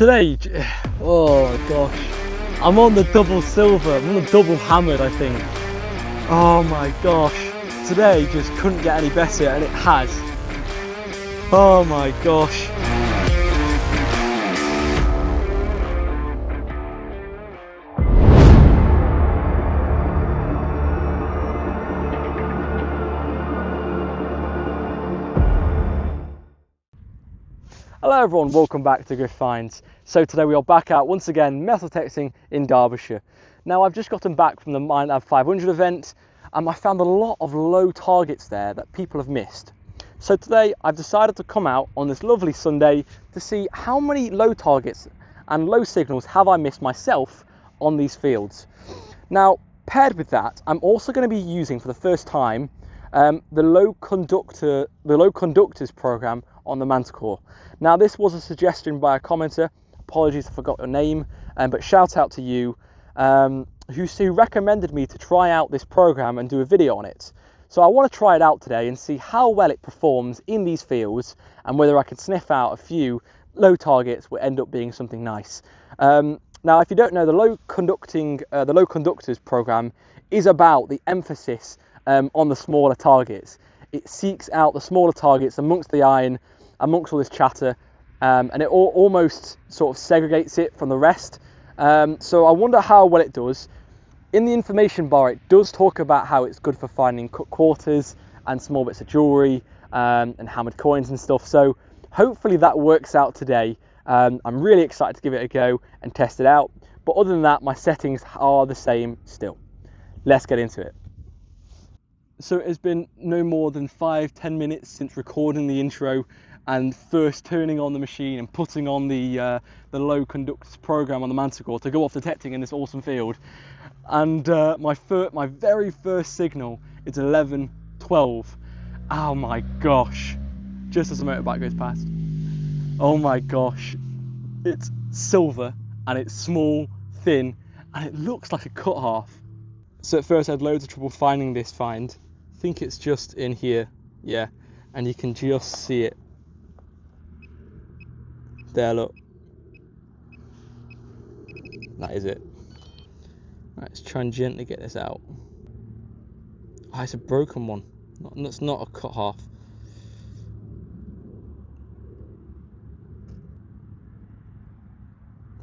today, oh my gosh, I'm on the double silver, I'm on the double hammered, I think. Oh my gosh, today just couldn't get any better, and it has. Oh my gosh. Hello everyone, welcome back to GRIF-FINds. So today we are back out once again metal detecting in Derbyshire. Now I've just gotten back from the MINELAB 500 event and I found a lot of low targets there that people have missed. So today I've decided to come out on this lovely Sunday to see how many low targets and low signals have I missed myself on these fields. Now paired with that, I'm also going to be using for the first time the low conductors program on the Manticore. Now this was a suggestion by a commenter, apologies I forgot your name, but shout out to you, who recommended me to try out this program and do a video on it. So I want to try it out today and see how well it performs in these fields and whether I can sniff out a few low targets will end up being something nice. Now if you don't know, the low conductors program is about the emphasis on the smaller targets. It seeks out the smaller targets amongst the iron, amongst all this chatter, and it almost sort of segregates it from the rest. So I wonder how well it does. In the information bar, it does talk about how it's good for finding cut quarters and small bits of jewellery and hammered coins and stuff. So hopefully that works out today. I'm really excited to give it a go and test it out. But other than that, my settings are the same still. Let's get into it. So it has been no more than 5-10 minutes since recording the intro and first turning on the machine and putting on the low conductors program on the Manticore to go off detecting in this awesome field. And my very first signal is 11:12. Oh my gosh! Just as a motorbike goes past. Oh my gosh! It's silver and it's small, thin, and it looks like a cut half. So at first I had loads of trouble finding this find. I think it's just in here, yeah, and you can just see it. There, look. That is it. Right, let's try and gently get this out. Oh, it's a broken one. That's not a cut half.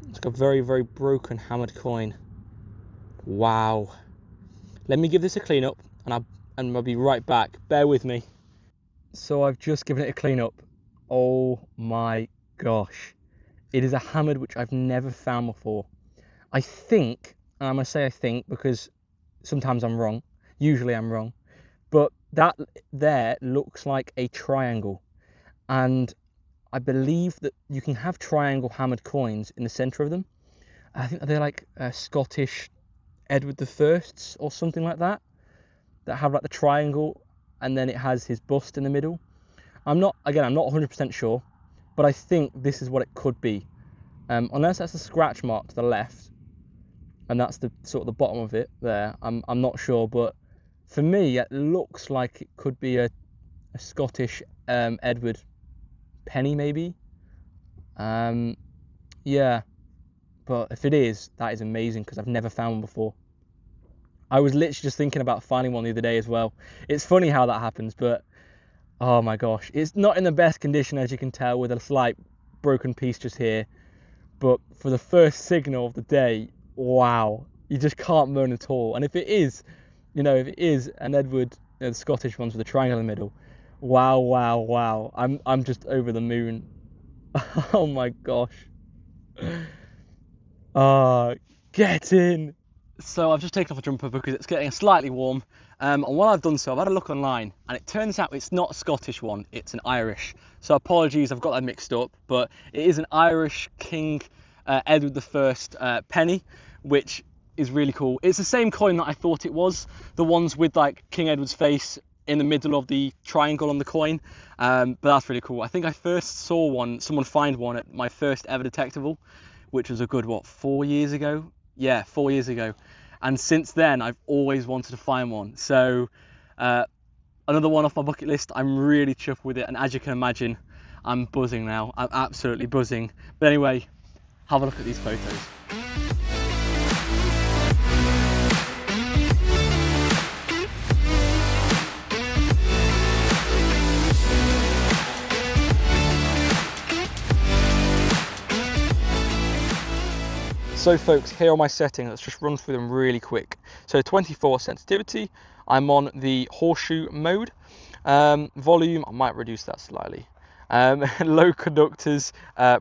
It's like a very, very broken hammered coin. Wow. Let me give this a clean up and I'll be right back. Bear with me. So I've just given it a clean up. Oh my gosh. It is a hammered which I've never found before. I think, and I'm going to say I think because sometimes I'm wrong. Usually I'm wrong. But that there looks like a triangle. And I believe that you can have triangle hammered coins in the centre of them. I think they're like Scottish Edward I or something like that have like the triangle and then it has his bust in the middle. I'm not 100% sure, but I think this is what it could be, unless that's a scratch mark to the left and that's the sort of the bottom of it there. I'm not sure, but for me it looks like it could be a Scottish Edward penny maybe. Yeah, but if it is, that is amazing because I've never found one before. I was literally just thinking about finding one the other day as well. It's funny how that happens, but oh my gosh. It's not in the best condition, as you can tell, with a slight broken piece just here. But for the first signal of the day, wow, you just can't moan at all. And if it is, if it is an Edward, the Scottish ones with a triangle in the middle, wow, wow, wow. I'm just over the moon. Oh my gosh. Get in. So I've just taken off a jumper because it's getting slightly warm, and while I've done so, I've had a look online and it turns out it's not a Scottish one, it's an Irish. So apologies, I've got that mixed up, but it is an Irish King Edward I penny, which is really cool. It's the same coin that I thought it was, the ones with like King Edward's face in the middle of the triangle on the coin, but that's really cool. I think I first saw someone find one at my first ever detectable, which was a good, 4 years ago? Yeah, 4 years ago. And since then, I've always wanted to find one. So another one off my bucket list. I'm really chuffed with it. And as you can imagine, I'm buzzing now. I'm absolutely buzzing. But anyway, have a look at these photos. So folks, here are my settings. Let's just run through them really quick. So 24 sensitivity, I'm on the horseshoe mode. Volume, I might reduce that slightly. Low conductors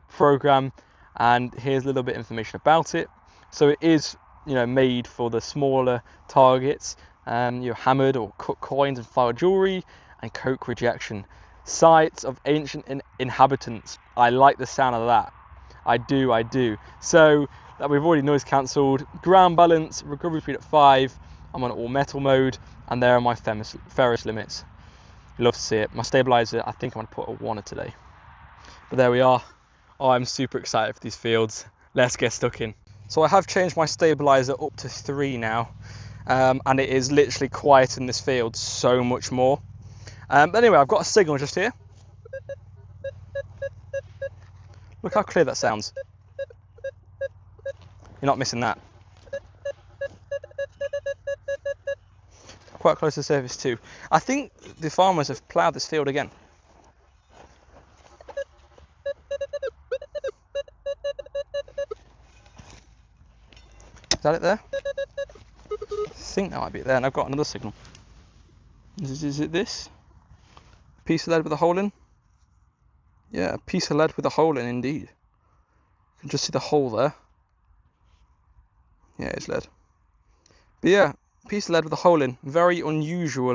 program, and here's a little bit of information about it. So it is, made for the smaller targets, hammered or cut coins and file jewelry, and coke rejection. Sites of ancient inhabitants. I like the sound of that. I do. So that we've already noise cancelled. Ground balance, recovery speed at 5. I'm on all metal mode, and there are my ferrous limits. You love to see it. My stabilizer, I think I'm gonna put a 1 today. But there we are. Oh, I'm super excited for these fields. Let's get stuck in. So I have changed my stabilizer up to 3 now, and it is literally quiet in this field so much more. But anyway, I've got a signal just here. Look how clear that sounds. You're not missing that. Quite close to the surface too. I think the farmers have ploughed this field again. Is that it there? I think that might be it there, and I've got another signal. Is it this? A piece of lead with a hole in? Yeah, a piece of lead with a hole in indeed. You can just see the hole there. Yeah, it's lead. But yeah, piece of lead with a hole in. Very unusual.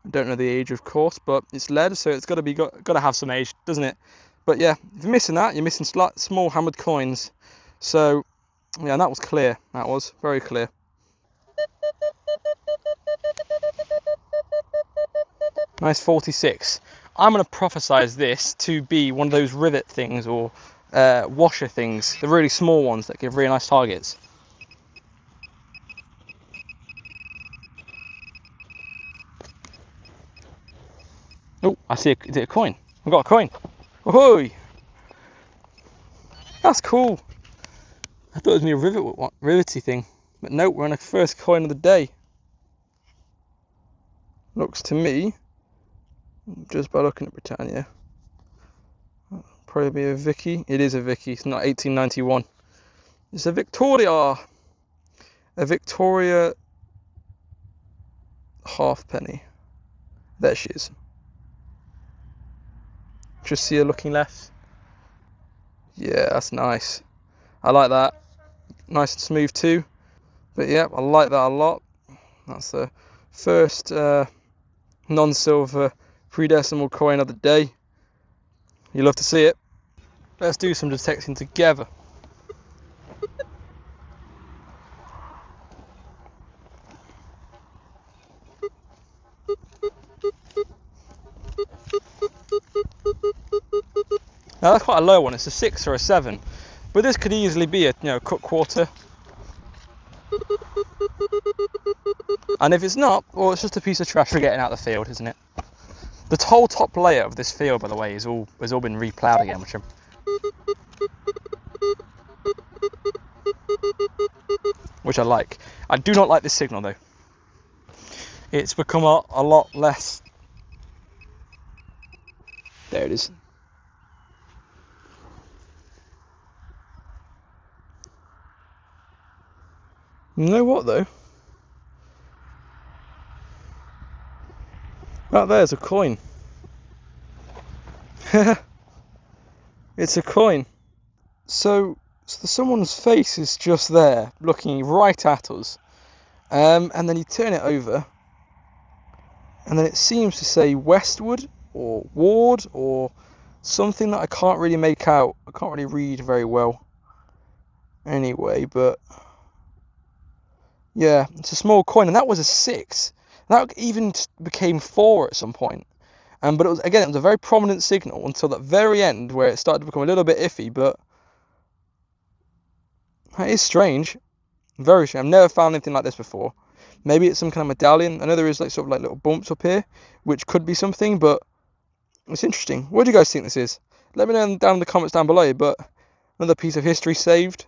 I don't know the age, of course, but it's lead, so it's got to have some age, doesn't it? But yeah, if you're missing that, you're missing small hammered coins. So yeah, and that was clear. That was very clear. Nice 46. I'm going to prophesize this to be one of those rivet things or washer things, the really small ones that give really nice targets. Oh, I see is it a coin? I've got a coin. Oh, that's cool. I thought it was going to be a rivety thing, but no, we're on a first coin of the day. Looks to me, just by looking at Britannia, probably be a Vicky. It is a Vicky. It's not 1891. It's a Victoria. A Victoria halfpenny. There she is. Just see her looking left. Yeah, that's nice. I like that. Nice and smooth too. But yeah, I like that a lot. That's the first non-silver 3-decimal coin of the day. You love to see it. Let's do some detecting together. Now that's quite a low one. It's a 6 or a 7, but this could easily be a cut quarter. And if it's not, well, it's just a piece of trash we're getting out of the field, isn't it? The whole top layer of this field, by the way, has all been reploughed again, which I like. I do not like this signal though. It's become a lot less. There it is. You know what though? That there's a coin. It's a coin. So someone's face is just there, looking right at us. And then you turn it over, and then it seems to say Westwood or Ward or something that I can't really make out. I can't really read very well. Anyway, but yeah, it's a small coin, and that was a 6. That even became 4 at some point. But it was a very prominent signal until that very end where it started to become a little bit iffy. But that is strange, very strange. I've never found anything like this before. Maybe it's some kind of medallion. I know there is sort of little bumps up here, which could be something, but it's interesting. What do you guys think this is? Let me know down in the comments down below. But Another piece of history saved.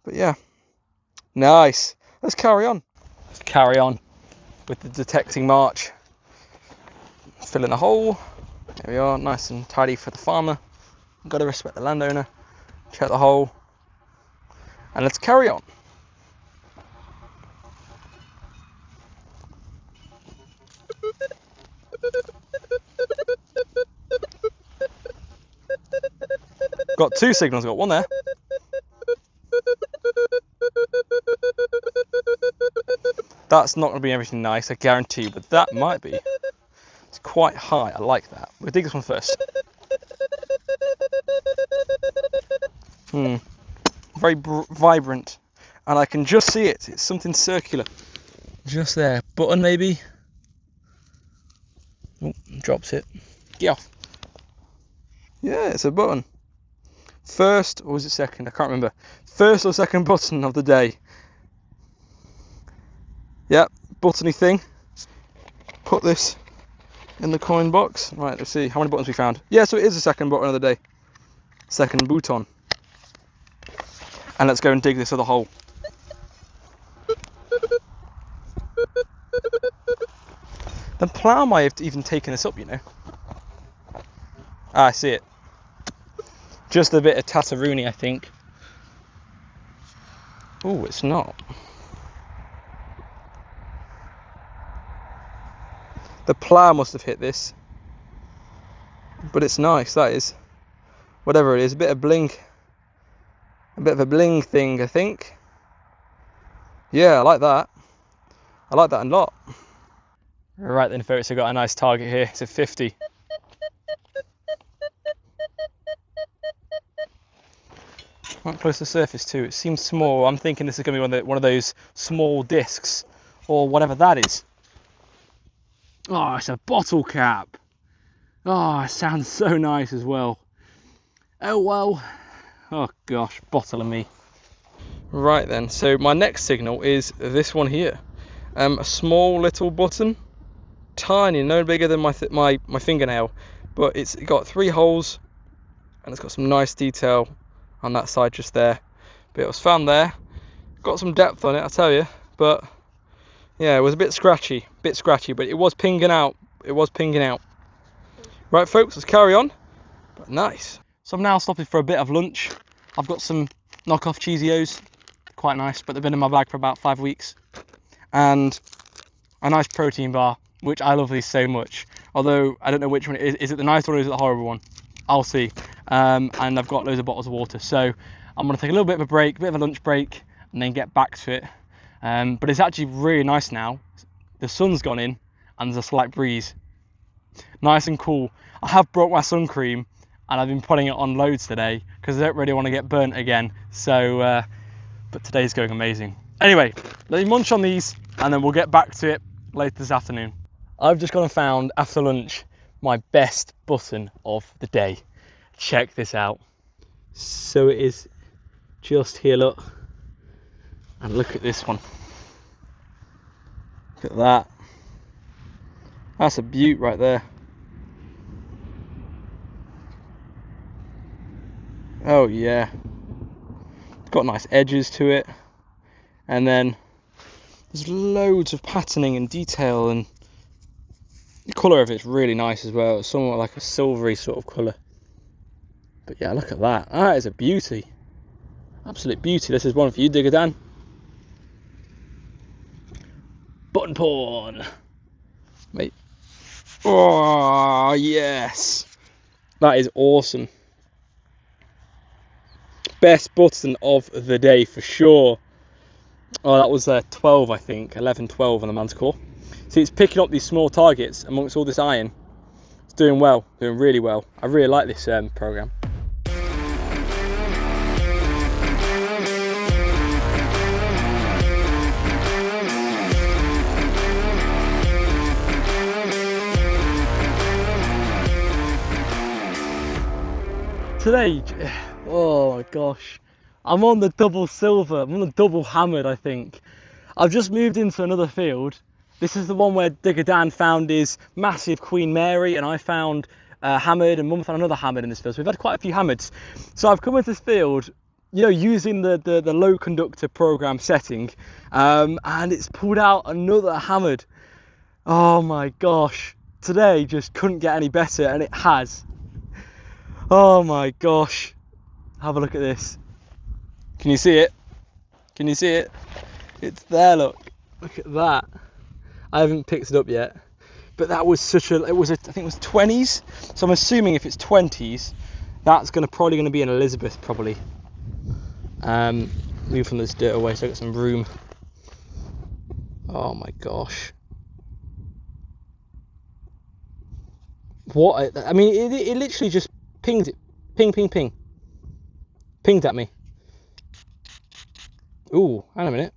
But yeah, nice. Let's carry on. Let's carry on with the detecting march. Fill in a hole. There we are, nice and tidy for the farmer. Got to respect the landowner. Check the hole. And let's carry on. Got two signals, got one there. That's not going to be everything nice, I guarantee, but that might be. It's quite high, I like that. We'll dig this one first. Very vibrant, and I can just see it. It's something circular. Just there. Button maybe? Oh, drops it. Get off. Yeah, it's a button. First, or was it second? I can't remember. First or second button of the day. Yep, buttony thing. Put this in the coin box. Right, let's see how many buttons we found. Yeah, so it is the second button of the day. Second button. And let's go and dig this other hole. The plough might have even taken this up, you know. Ah, I see it. Just a bit of Tatteroonie, I think. Oh, it's not. The plough must have hit this. But it's nice, that is. Whatever it is, a bit of bling. A bit of a bling thing, I think. Yeah, I like that. I like that a lot. Right then, folks, I've got a nice target here. It's a 50. Quite close to the surface too. It seems small. I'm thinking this is going to be one of those small discs or whatever that is. Oh, it's a bottle cap. Oh, it sounds so nice as well. Oh well. Oh gosh, bottle of me. Right then, so my next signal is this one here. A small little button, tiny, no bigger than my fingernail, but it's got 3 holes and it's got some nice detail on that side just there. But it was found there. Got some depth on it, I tell you, but yeah, it was a bit scratchy, but it was pinging out. Right folks, let's carry on. But nice. So I'm now stopping for a bit of lunch. I've got some knockoff Cheesios, quite nice, but they've been in my bag for about 5 weeks. And a nice protein bar, which I love these so much. Although I don't know which one it is. Is it the nice one or is it the horrible one? I'll see. And I've got loads of bottles of water. So I'm gonna take a little bit of a break, a lunch break, and then get back to it. But it's actually really nice now. The sun's gone in and there's a slight breeze. Nice and cool. I have brought my sun cream and I've been putting it on loads today because I don't really want to get burnt again. So, but today's going amazing. Anyway, let me munch on these and then we'll get back to it later this afternoon. I've just gone and found, after lunch, my best button of the day. Check this out. So it is just here, look. And look at this one. Look at that. That's a beaut right there. Oh yeah. It's got nice edges to it. And then there's loads of patterning and detail, and the colour of it's really nice as well. It's somewhat like a silvery sort of colour. But yeah, look at that. That is a beauty. Absolute beauty. This is one for you, Digger Dan. Button porn, mate. Oh yes, that is awesome. Best button of the day for sure. Oh, that was 12, I think, 11, 12 on the Manticore. See, it's picking up these small targets amongst all this iron. It's doing well, doing really well. I really like this program. Today, oh my gosh, I'm on the double silver, I'm on the double hammered, I think. I've just moved into another field. This is the one where Digger Dan found his massive Queen Mary, and I found hammered, and Mum found another hammered in this field. So we've had quite a few hammers. So I've come into this field, you know, using the low conductor program setting, and it's pulled out another hammered. Oh my gosh, today just couldn't get any better, and it has. Oh my gosh, have a look at this. Can you see it? Can you see it? It's there, look at that. I haven't picked it up yet, but that was such a, I think it was 20s, so I'm assuming if it's 20s, that's probably going to be an Elizabeth, probably. Move from this dirt away so I get some room. Oh my gosh. What, I mean, it literally just pinged it. Ping. Pinged at me. Ooh, hang on a minute.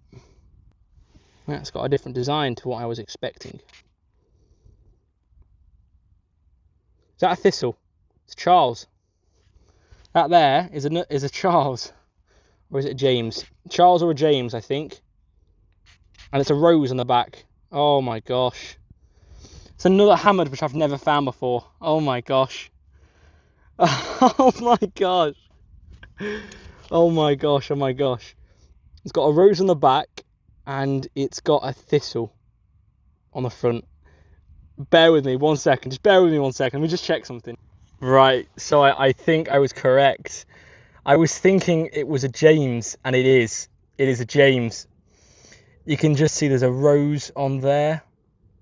That's got a different design to what I was expecting. Is that a thistle? It's Charles. That there is a Charles. Or is it a James? Charles or a James, I think. And it's a rose on the back. Oh my gosh. It's another hammered which I've never found before. Oh my gosh. Oh my gosh. Oh my gosh, oh my gosh. It's got a rose on the back and it's got a thistle on the front. Bear with me 1 second. Just bear with me 1 second. Let me just check something. Right, so I think I was correct. I was thinking it was a James, and it is. It is a James. You can just see there's a rose on there.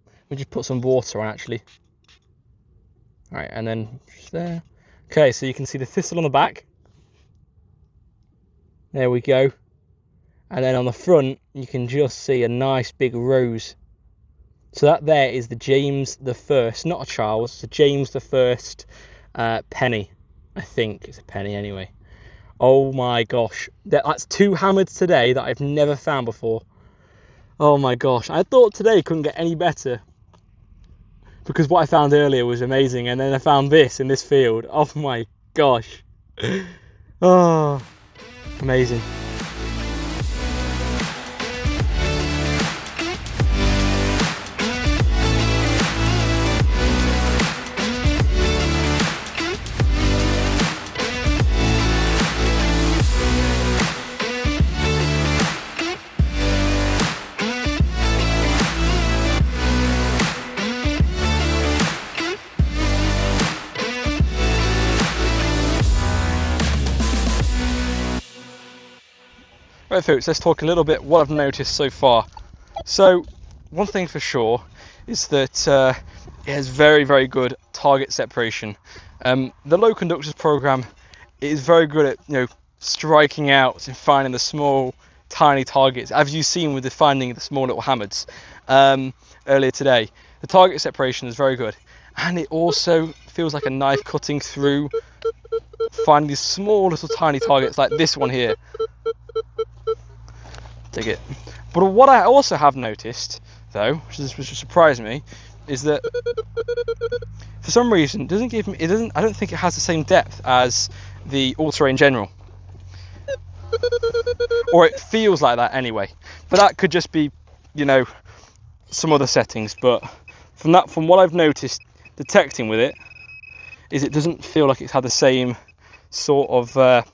Let me just put some water on, actually. All right, and then just there. Okay, so you can see the thistle on the back. There we go. And then on the front, you can just see a nice big rose. So that there is the James the First, not a Charles, it's a James the First penny. I think it's a penny anyway. Oh my gosh, that's 2 hammered today that I've never found before. Oh my gosh, I thought today couldn't get any better because what I found earlier was amazing, and then I found this in this field. Oh my gosh. Oh, amazing. Right folks, let's talk a little bit what I've noticed so far. So one thing for sure is that it has very, very good target separation. The low conductors program is very good at striking out and finding the small tiny targets, as you've seen with the finding of the small little hammers earlier today. The target separation is very good, and it also feels like a knife cutting through, finding these small little tiny targets like this one here. Dig it. But what I also have noticed, though, which surprised me, is that for some reason I don't think it has the same depth as the all-terrain general, or it feels like that anyway. But that could just be, some other settings. But from what I've noticed detecting with it, is it doesn't feel like it's had the same sort of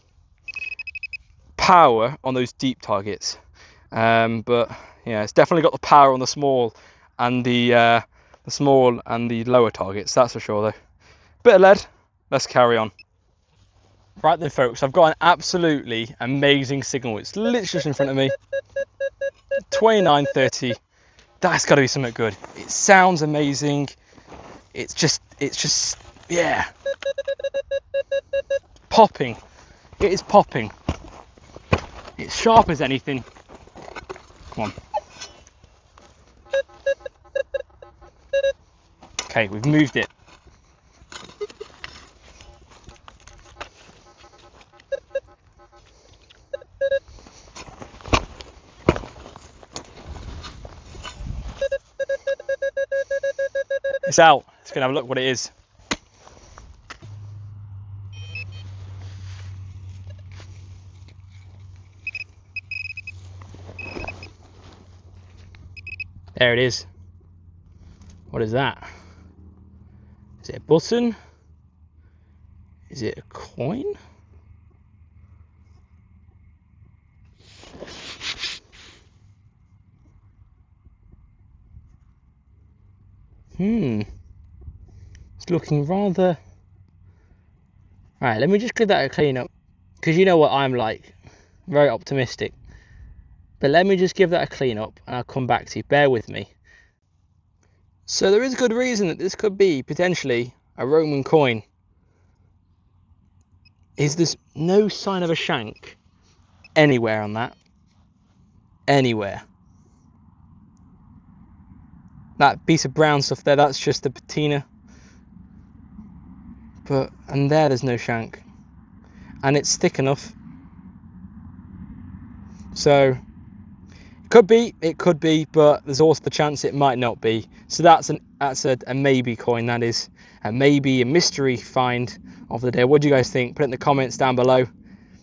power on those deep targets. But yeah, it's definitely got the power on the small and the lower targets, that's for sure though. Bit of lead, let's carry on. Right then folks, I've got an absolutely amazing signal. It's literally just in front of me. 2930. That's got to be something good. It sounds amazing. It's just yeah, popping. It is popping. It's sharp as anything. Come on. Okay, we've moved it. It's out. Let's go and have a look what it is. There it is. What is that? Is it a button? Is it a coin? It's looking rather... Alright, let me just give that a clean up, because you know what I'm like, very optimistic. But let me just give that a clean up and I'll come back to you, bear with me. So there is a good reason that this could be potentially a Roman coin. Is there's no sign of a shank anywhere on that. Anywhere. That piece of brown stuff there, that's just the patina. And there's no shank. And it's thick enough. So, it could be, but there's also the chance it might not be. So that's a maybe coin, that is. A maybe, a mystery find of the day. What do you guys think? Put it in the comments down below. Do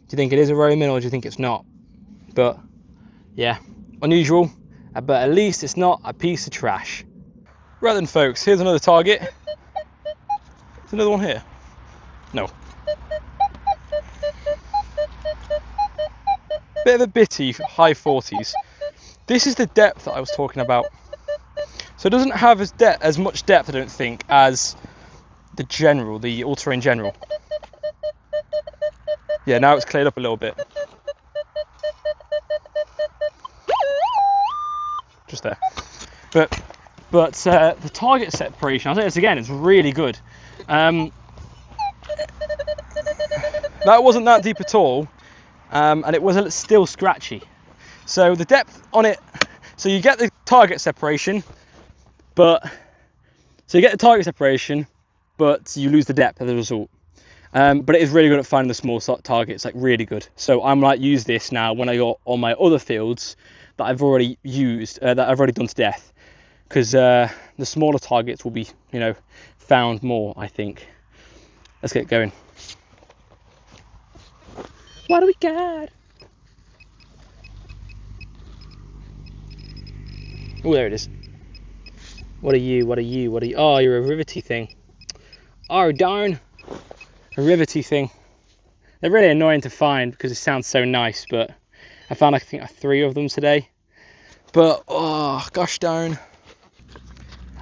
you think it is a Roman or do you think it's not? But, yeah, unusual. But at least it's not a piece of trash. Right then, folks, here's another target. There's another one here. No. Bit of a bitty, high 40s. This is the depth that I was talking about. So it doesn't have as much depth, I don't think, as the all-terrain general. Yeah, now it's cleared up a little bit. Just there. But the target separation, I'll say this again, it's really good. That wasn't that deep at all, and it was still scratchy. So the depth on it, so you get the target separation, but you lose the depth as a result. But it is really good at finding the small targets, like really good. So I might use this now when I go on my other fields that I've already used, that I've already done to death, because the smaller targets will be, found more, I think. Let's get going. What do we got? Oh, there it is. What are you? Oh, you're a rivety thing. Oh, darn. A rivety thing. They're really annoying to find because it sounds so nice, but I found, I think, 3 of them today. But, oh, gosh darn.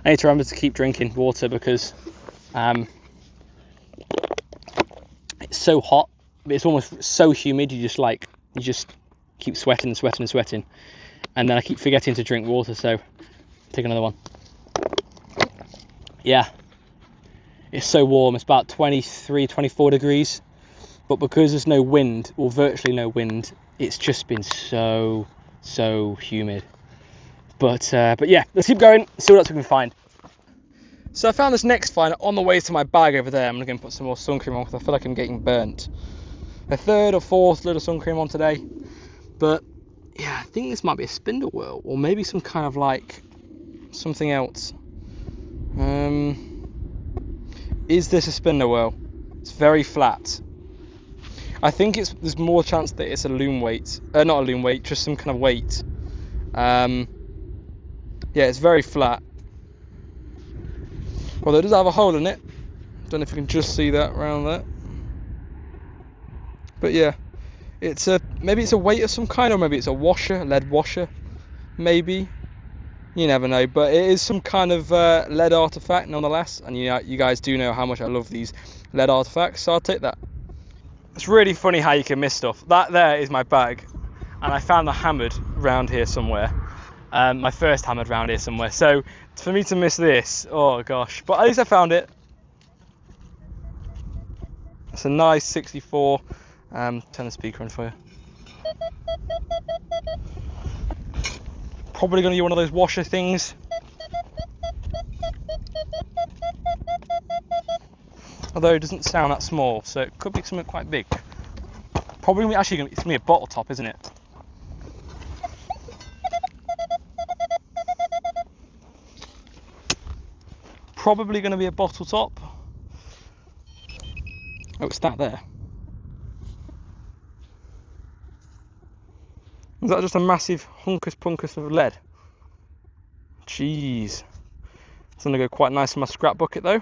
I need to remember to keep drinking water because it's so hot, but it's almost so humid, you just keep sweating and sweating and sweating. And then I keep forgetting to drink water, so take another one. Yeah, it's so warm. It's about 23, 24 degrees, but because there's no wind, or virtually no wind, it's just been so humid. But yeah, let's keep going, see what else we can find. So I found this next find on the way to my bag over there. I'm going to put some more sun cream on because I feel like I'm getting burnt. A 3rd or 4th load of sun cream on today. But yeah, I think this might be a spindle whorl, or maybe some kind of like something else. Is this a spindle whorl? It's very flat. I think there's more chance that it's a loom weight. Not a loom weight, just some kind of weight. Yeah, it's very flat. Although it does have a hole in it. Don't know if you can just see that around there. But yeah, maybe it's a weight of some kind, or maybe it's a washer, a lead washer, maybe. You never know, but it is some kind of lead artifact nonetheless, and you guys do know how much I love these lead artifacts, so I'll take that. It's really funny how you can miss stuff. That there is my bag, and I found the hammered round here somewhere. My first hammered round here somewhere, so for me to miss this, oh gosh, but at least I found it. It's a nice 64. Turn the speaker on for you. Probably going to be one of those washer things. Although it doesn't sound that small, so it could be something quite big. Probably actually going to be a bottle top, isn't it? Probably going to be a bottle top. Oh, it's that there. Is that just a massive hunkus punkus of lead? Jeez. It's going to go quite nice in my scrap bucket though.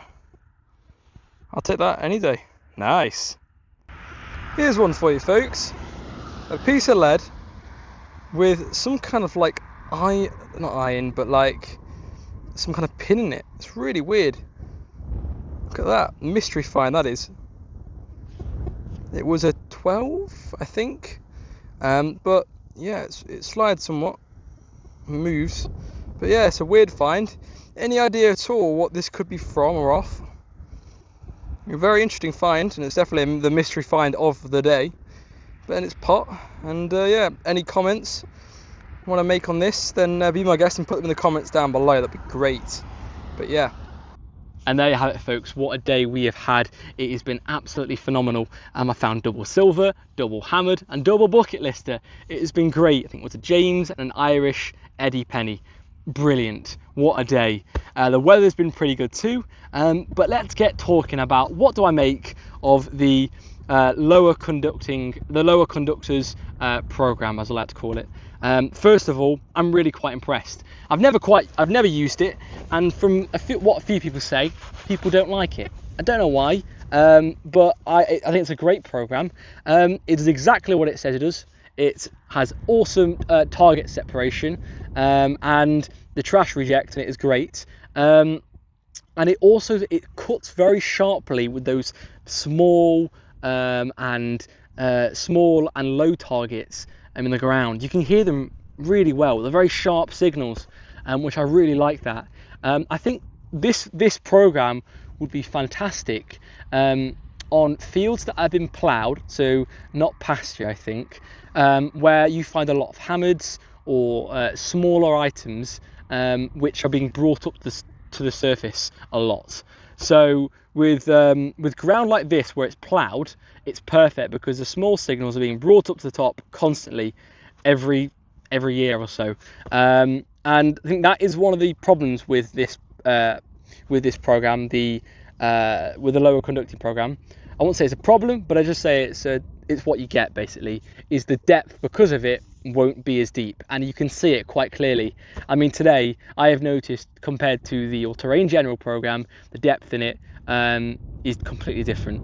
I'll take that any day. Nice. Here's one for you folks. A piece of lead with some kind of like not iron, but like some kind of pin in it. It's really weird. Look at that. Mystery find that is. It was a 12, I think. But yeah, it slides somewhat. Moves. But yeah, it's a weird find. Any idea at all what this could be from or off? A very interesting find, and it's definitely the mystery find of the day. But in its pot, and yeah, any comments you want to make on this, then be my guest and put them in the comments down below. That'd be great. But yeah. And there you have it folks, what a day we have had. It has been absolutely phenomenal. I found double silver, double hammered and double bucket lister. It has been great. I think it was a James and an Irish Eddie Penny. Brilliant, what a day. The weather's been pretty good too, but let's get talking about what do I make of the lower conductors program, as I like to call it. First of all, I'm really quite impressed. I've never used it, and from what a few people say, people don't like it. I don't know why, but I think it's a great program. It does exactly what it says it does. It has awesome target separation, and the trash reject in it is great. And it cuts very sharply with those small and low targets in the ground. You can hear them really well. They're very sharp signals, which I really like that. I think this program would be fantastic on fields that have been ploughed, so not pasture, I think, where you find a lot of hammers or smaller items which are being brought up to the surface a lot. So with ground like this where it's ploughed, it's perfect because the small signals are being brought up to the top constantly every year or so. And I think that is one of the problems with this program, with the lower conducting program. I won't say it's a problem, but I just say it's what you get basically, is the depth because of it won't be as deep, and you can see it quite clearly. I mean, today I have noticed compared to the all-terrain general program, the depth in it is completely different.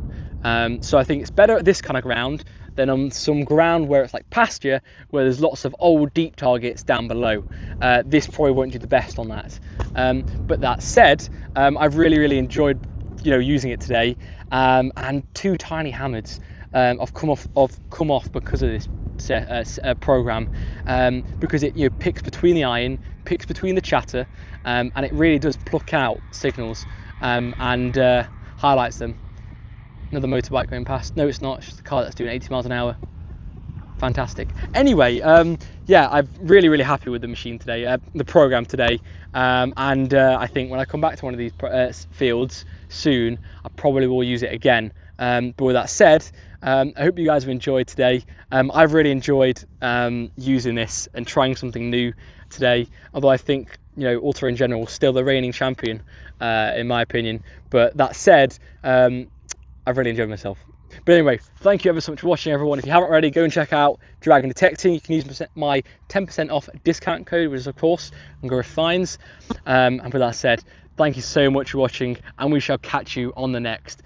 So I think it's better at this kind of ground than on some ground where it's like pasture, where there's lots of old deep targets down below. This probably won't do the best on that. But that said, I've really enjoyed using it today, and two tiny hammers have come off because of this program, because it picks between the iron, picks between the chatter, and it really does pluck out signals and highlights them. Another motorbike going past. No, it's not. It's just a car that's doing 80 miles an hour. Fantastic. Anyway, yeah, I'm really happy with the machine today, the program today, and I think when I come back to one of these fields soon, I probably will use it again. But with that said, I hope you guys have enjoyed today. I've really enjoyed using this and trying something new today, although I think all-terrain general is still the reigning champion in my opinion. But that said, I've really enjoyed myself. But anyway, thank you ever so much for watching, everyone. If you haven't already, go and check out Dragon Detecting. You can use my 10% off discount code, which is of course GRIF-FINds. And with that said, thank you so much for watching, and we shall catch you on the next